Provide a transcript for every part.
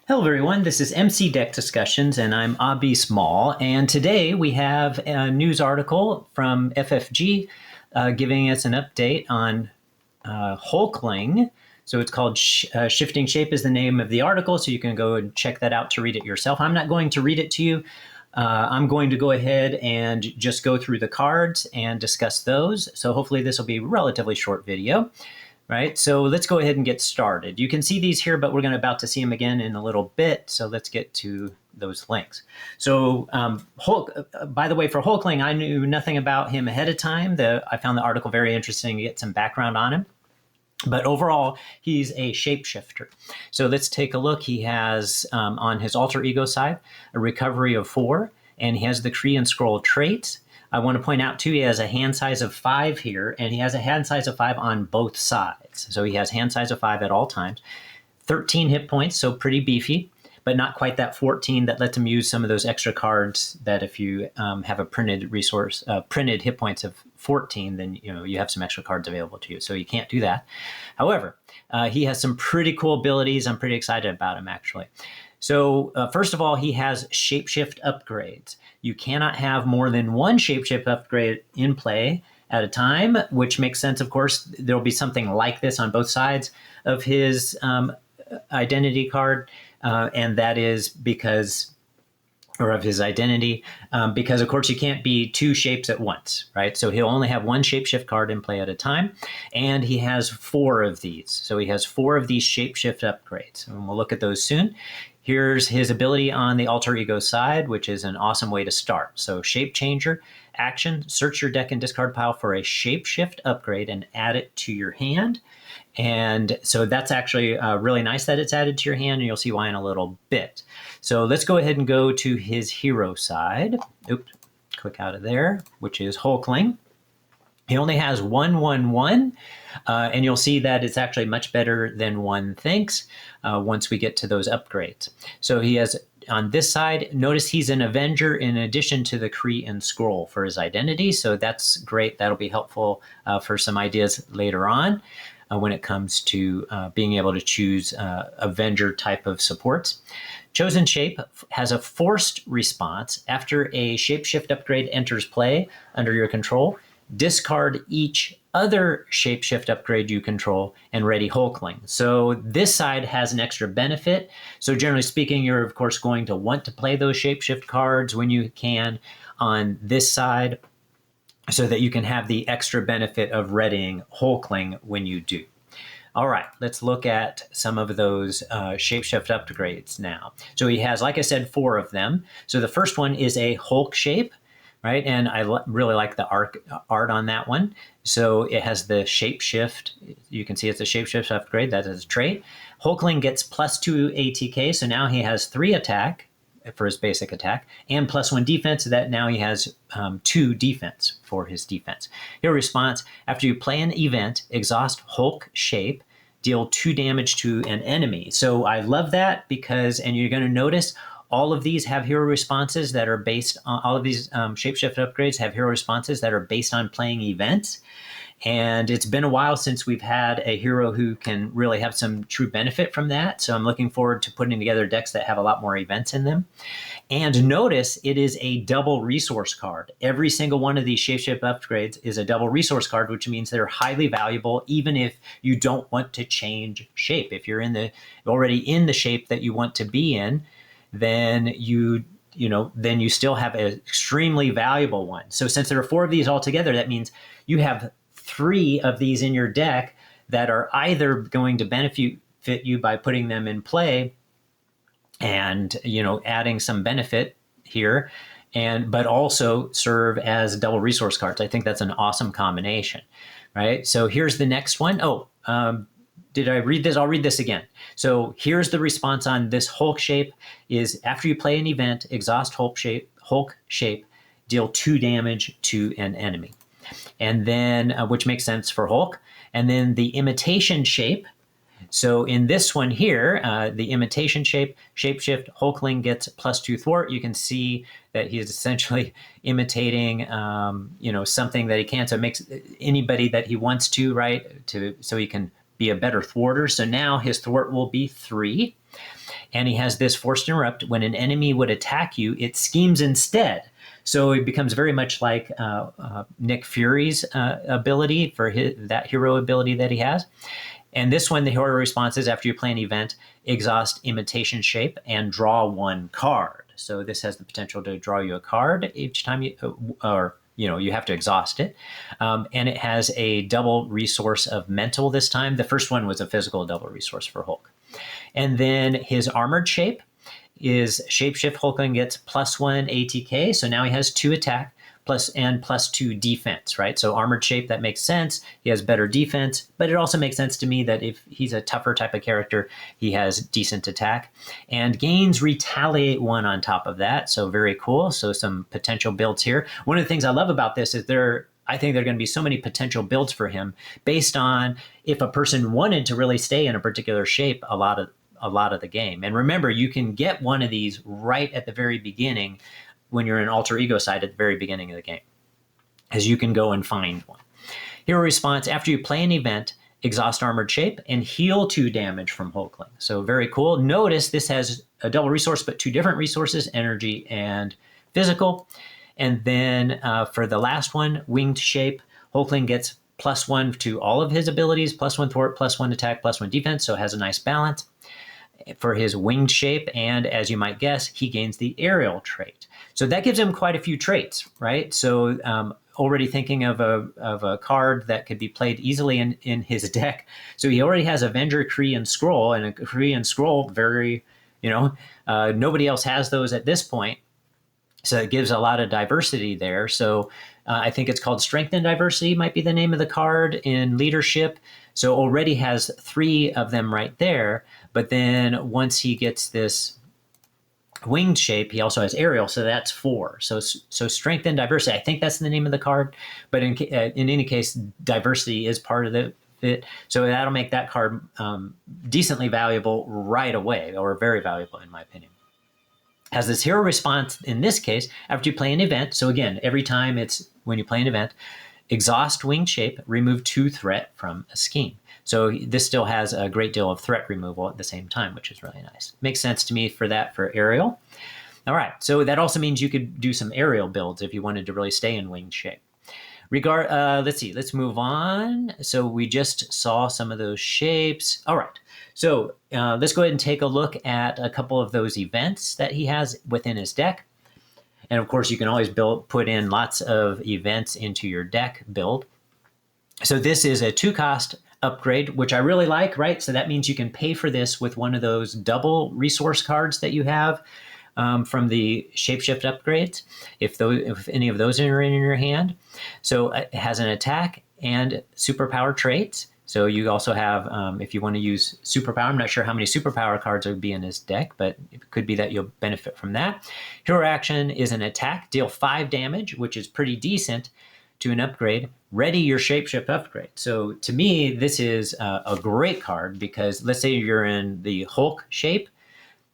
Hello, everyone. This is MC Deck Discussions, and I'm Abby Small. And today we have a news article from FFG giving us an update on Hulkling. So it's called Shifting Shape is the name of the article, so you can go and check that out to read it yourself. I'm not going to read it to you. I'm going to go ahead and just go through the cards and discuss those. So hopefully this will be a relatively short video. Right, so let's go ahead and get started. You can see these here, but we're going to about to see them again in a little bit. So let's get to those links. So by the way, for Hulkling, I knew nothing about him ahead of time. I found the article very interesting to get some background on him. But overall, he's a shapeshifter. So let's take a look. He has, on his alter ego side, a recovery of 4, and he has the Kree and Scroll traits. I want to point out, too, he has a hand size of 5 here, and he has a hand size of 5 on both sides. So he has hand size of 5 at all times. 13 hit points, so pretty beefy, but not quite that 14 that lets him use some of those extra cards that if you have a printed resource, printed hit points of 14, then you have some extra cards available to you. So you can't do that. However, he has some pretty cool abilities. I'm pretty excited about him, actually. So first of all, he has Shapeshift Upgrades. You cannot have more than one Shapeshift upgrade in play at a time, which makes sense, of course. There will be something like this on both sides of his identity card, and that is because, or of his identity, because, of course, you can't be 2 shapes at once, right? So he'll only have one Shapeshift card in play at a time, and he has 4 of these. So he has 4 of these Shapeshift upgrades, and we'll look at those soon. Here's his ability on the alter ego side, which is an awesome way to start. So Shape Changer, action, search your deck and discard pile for a Shapeshift upgrade and add it to your hand. And so that's actually really nice that it's added to your hand, and you'll see why in a little bit. So let's go ahead and go to his hero side. Oops, click out of there, which is Hulkling. He only has 1/1/1, and you'll see that it's actually much better than one thinks once we get to those upgrades. So he has, on this side, notice he's an Avenger in addition to the Kree and Skrull for his identity, so that's great. That'll be helpful for some ideas later on when it comes to being able to choose Avenger type of supports. Chosen Shape has a forced response. After a Shapeshift upgrade enters play under your control, discard each other Shapeshift upgrade you control and ready Hulkling. So this side has an extra benefit. So generally speaking, you're of course going to want to play those Shapeshift cards when you can on this side so that you can have the extra benefit of readying Hulkling when you do. All right, let's look at some of those Shapeshift upgrades now. So he has, like I said, 4 of them. So the first one is a Hulk shape. Right, and I really like the art on that one. So it has the Shapeshift. You can see it's a Shapeshift upgrade. That is a trait. Hulkling gets +2 ATK, so now he has 3 attack for his basic attack, and +1 defense, so that now he has 2 defense for his defense. Hero response, after you play an event, exhaust Hulk shape, deal 2 damage to an enemy. So I love that because, and you're going to notice, all of these have hero responses that are based on, all of these Shapeshift upgrades have hero responses that are based on playing events. And it's been a while since we've had a hero who can really have some true benefit from that. So I'm looking forward to putting together decks that have a lot more events in them. And notice it is a double resource card. Every single one of these Shapeshift upgrades is a double resource card, which means they're highly valuable even if you don't want to change shape. If you're already in the shape that you want to be in, then you still have an extremely valuable one. So since there are 4 of these altogether, that means you have 3 of these in your deck that are either going to benefit you by putting them in play and adding some benefit here, but also serve as double resource cards. I think that's an awesome combination, right? So here's the next one. Did I read this? I'll read this again. So here's the response on this Hulk shape is after you play an event, exhaust Hulk shape, deal 2 damage to an enemy. And then, which makes sense for Hulk. And then the imitation shape. So in this one here, the imitation shape, Shapeshift, Hulkling gets +2 Thwart. You can see that he is essentially imitating, something that he can. So it makes anybody that he wants to, right, so he can be a better thwarter. So now his thwart will be 3. And he has this forced interrupt. When an enemy would attack you, it schemes instead. So it becomes very much like Nick Fury's ability for that hero ability that he has. And this one, the hero response is after you play an event, exhaust imitation shape and draw one card. So this has the potential to draw you a card each time you have to exhaust it. And it has a double resource of mental this time. The first one was a physical double resource for Hulk. And then his armored shape is Shapeshift Hulkling gets +1 ATK. So now he has 2 attack +2 defense, right? So armored shape, that makes sense. He has better defense, but it also makes sense to me that if he's a tougher type of character, he has decent attack. And gains retaliate 1 on top of that. So very cool. So some potential builds here. One of the things I love about this is I think there are going to be so many potential builds for him based on if a person wanted to really stay in a particular shape a lot of the game. And remember, you can get one of these right at the very beginning when you're in alter ego side at the very beginning of the game, as you can go and find one. Hero response, after you play an event, exhaust armored shape and heal 2 damage from Hulkling. So very cool. Notice this has a double resource, but 2 different resources, energy and physical. And then for the last one, winged shape, Hulkling gets +1 to all of his abilities, +1 thwart, +1 attack, +1 defense. So it has a nice balance for his winged shape. And as you might guess, he gains the aerial trait. So that gives him quite a few traits, right? So already thinking of a card that could be played easily in his deck. So he already has Avenger, Kree, and Skrull, and a Kree and Skrull nobody else has those at this point. So it gives a lot of diversity there. So I think it's called Strength and Diversity might be the name of the card in leadership. So already has 3 of them right there. But then once he gets this winged shape, he also has aerial, so that's 4. So strength and diversity, I think that's the name of the card, but in any case, diversity is part of it. So that'll make that card decently valuable right away, or very valuable in my opinion. Has this hero response in this case after you play an event. So again, every time it's when you play an event, exhaust winged shape, remove 2 threat from a scheme. So this still has a great deal of threat removal at the same time, which is really nice. Makes sense to me for aerial. All right, so that also means you could do some aerial builds if you wanted to really stay in winged shape. Let's move on. So we just saw some of those shapes. All right, so let's go ahead and take a look at a couple of those events that he has within his deck. And of course, you can always put in lots of events into your deck build. So this is a 2-cost upgrade, which I really like, right? So that means you can pay for this with one of those double resource cards that you have from the Shapeshift Upgrades, if any of those are in your hand. So it has an attack and superpower traits. So you also have, if you want to use superpower, I'm not sure how many superpower cards would be in this deck, but it could be that you'll benefit from that. Hero action is an attack, deal 5 damage, which is pretty decent to an upgrade. Ready your Shapeshift upgrade. So to me, this is a great card because let's say you're in the Hulk shape,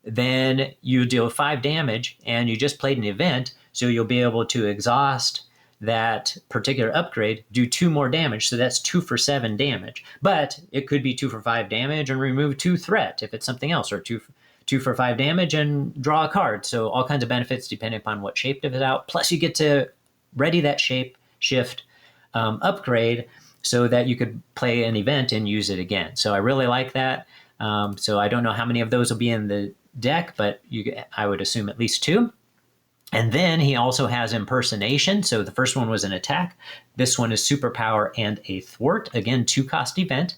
then you deal 5 damage and you just played an event, so you'll be able to exhaust that particular upgrade, do 2 more damage, so that's 2 for 7 damage. But it could be 2 for 5 damage and remove 2 threat if it's something else, or 2 for 5 damage and draw a card. So all kinds of benefits depending upon what shape it is out. Plus you get to ready that Shapeshift upgrade so that you could play an event and use it again. So I really like that. So I don't know how many of those will be in the deck, but I would assume at least 2. And then he also has impersonation. So the first one was an attack. This one is superpower and a thwart. Again, 2-cost event.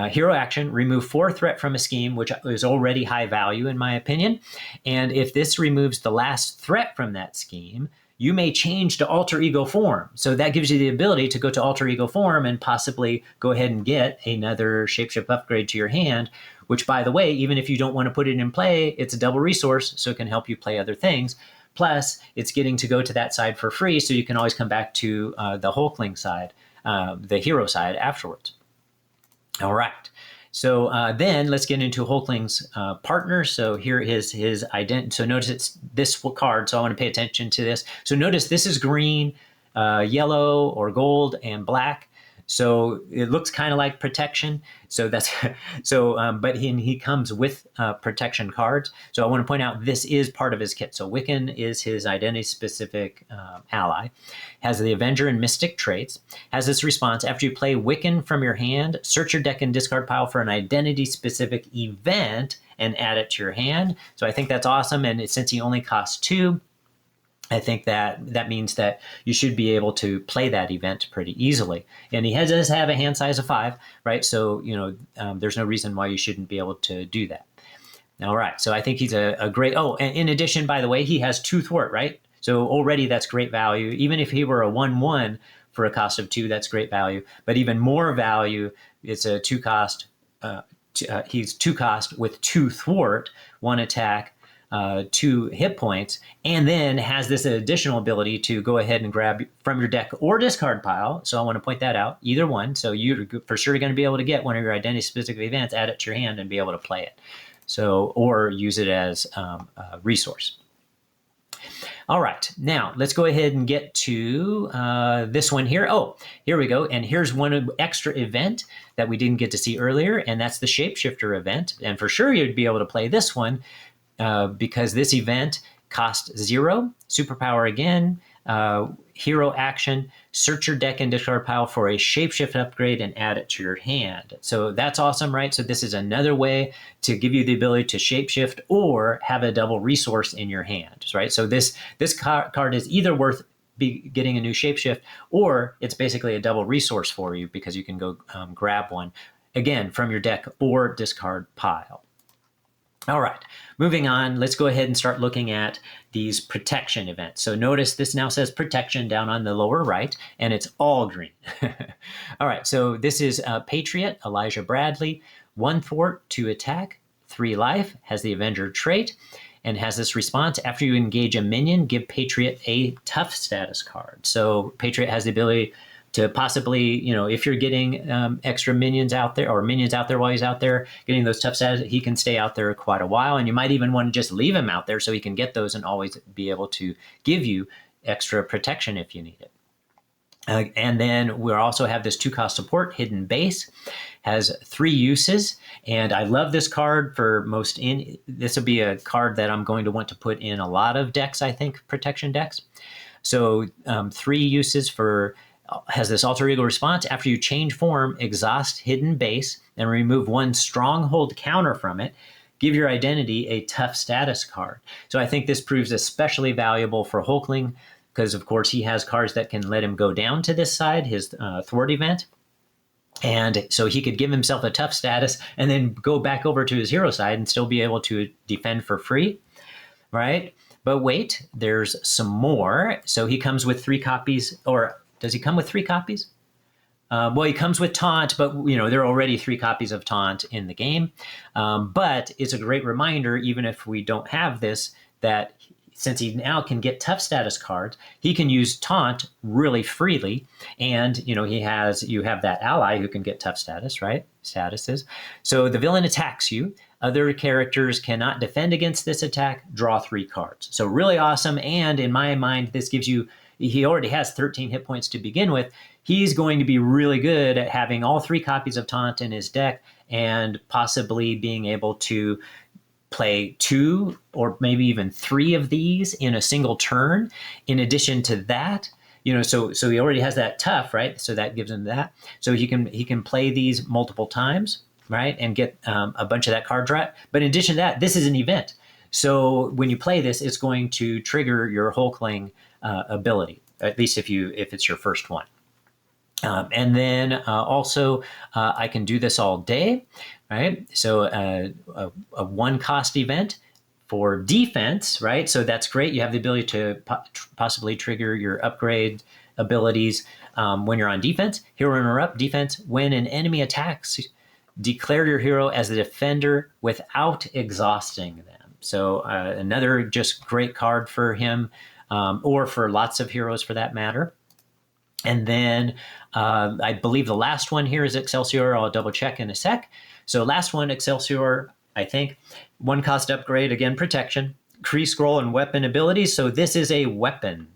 Hero action, remove 4 threat from a scheme, which is already high value in my opinion. And if this removes the last threat from that scheme, you may change to alter ego form. So that gives you the ability to go to alter ego form and possibly go ahead and get another Shapeshift upgrade to your hand, which, by the way, even if you don't want to put it in play, it's a double resource, so it can help you play other things. Plus, it's getting to go to that side for free, so you can always come back to the Hulkling side, the hero side afterwards. All right. So then let's get into Hulkling's partner. So here is his identity. So notice it's this card, so I want to pay attention to this. So notice this is green, yellow, or gold, and black. So it looks kind of like protection. So that's but he comes with protection cards. So I want to point out this is part of his kit. So Wiccan is his identity-specific ally. Has the Avenger and Mystic traits. Has this response: after you play Wiccan from your hand, search your deck and discard pile for an identity-specific event and add it to your hand. So I think that's awesome. And since he only costs 2. I think that means that you should be able to play that event pretty easily. And he does have a hand size of 5, right? So, there's no reason why you shouldn't be able to do that. All right. So I think he's a great. Oh, and in addition, by the way, he has 2 thwart, right? So already that's great value. Even if he were a 1/1 for a cost of 2, that's great value. But even more value, it's a 2 cost. He's 2 cost with 2 thwart, 1 attack, 2 hit points, and then has this additional ability to go ahead and grab from your deck or discard pile. So I want to point that out, either one. So you're for sure going to be able to get one of your identity-specific events, add it to your hand, and be able to play it. So, or use it as a resource. All right, now let's go ahead and get to this one here. Oh, here we go. And here's one extra event that we didn't get to see earlier, and that's the Shapeshifter event. And for sure you'd be able to play this one because this event costs 0, superpower again, hero action, search your deck and discard pile for a Shapeshift upgrade and add it to your hand. So that's awesome, right? So this is another way to give you the ability to shapeshift or have a double resource in your hand, right? So this card is either worth getting a new shapeshift, or it's basically a double resource for you because you can go grab one, again, from your deck or discard pile. All right, moving on, let's go ahead and start looking at these protection events. So notice this now says protection down on the lower right, and it's all green. All right, so this is Patriot, Elijah Bradley, 1 thwart, 2 attack, 3 life, has the Avenger trait, and has this response: after you engage a minion, give Patriot a tough status card. So Patriot has the ability to possibly, if you're getting extra minions out there, or minions out there while he's out there getting those tough status, he can stay out there quite a while. And you might even want to just leave him out there so he can get those and always be able to give you extra protection if you need it. And then we also have this 2 cost support, Hidden Base, has 3 uses. And I love this card for this will be a card that I'm going to want to put in a lot of decks, I think, protection decks. So 3 uses has this alter ego response: after you change form, exhaust Hidden Base and remove 1 stronghold counter from it, give your identity a tough status card. So I think this proves especially valuable for Hulkling because, of course, he has cards that can let him go down to this side, his thwart event. And so he could give himself a tough status and then go back over to his hero side and still be able to defend for free, right? But wait, there's some more. So he comes with 3 copies, or does he come with 3 copies? Well, he comes with Taunt, but there are already 3 copies of Taunt in the game. But it's a great reminder, even if we don't have this, that since he now can get tough status cards, he can use Taunt really freely. And you have that ally who can get tough status, right? Statuses. So the villain attacks you. Other characters cannot defend against this attack. Draw 3 cards. So really awesome. And in my mind, this gives you. He already has 13 hit points to begin with. He's going to be really good at having all 3 copies of Taunt in his deck and possibly being able to play 2 or maybe even 3 of these in a single turn. In addition to that, so he already has that tough, right? So that gives him that. So he can play these multiple times, right, and get a bunch of that card draw. But in addition to that, this is an event. So when you play this, it's going to trigger your Hulkling ability, at least if it's your first one. And then also, I can do this all day, right? So a 1 cost event for defense, right? So that's great. You have the ability to possibly trigger your upgrade abilities when you're on defense. Hero interrupt defense. When an enemy attacks, declare your hero as a defender without exhausting them. So another just great card for him, or for lots of heroes for that matter. And then I believe the last one here is Excelsior. I'll double check in a sec. So last one, Excelsior, I think. 1 cost upgrade, again, protection. Kree scroll and weapon abilities. So this is a weapon.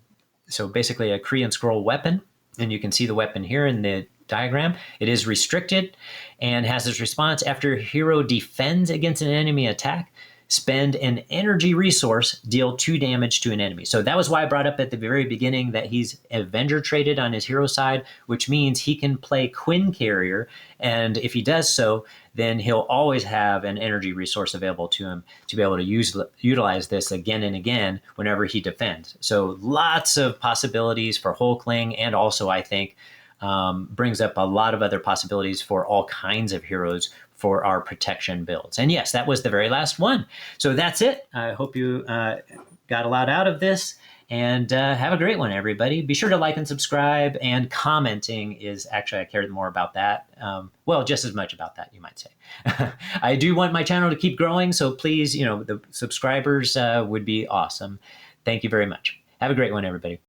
So basically a Kree and scroll weapon. And you can see the weapon here in the diagram. It is restricted and has this response: after a hero defends against an enemy attack, spend an energy resource, deal 2 damage to an enemy. So that was why I brought up at the very beginning that he's Avenger traded on his hero side, which means he can play Quinn Carrier. And if he does so, then he'll always have an energy resource available to him to be able to utilize this again and again whenever he defends. So lots of possibilities for Hulkling, and also I think brings up a lot of other possibilities for all kinds of heroes for our protection builds. And yes, that was the very last one. So that's it. I hope you got a lot out of this, and have a great one, everybody. Be sure to like and subscribe, and commenting is actually, I care more about that. Well, just as much about that, you might say. I do want my channel to keep growing, so please, the subscribers would be awesome. Thank you very much. Have a great one, everybody.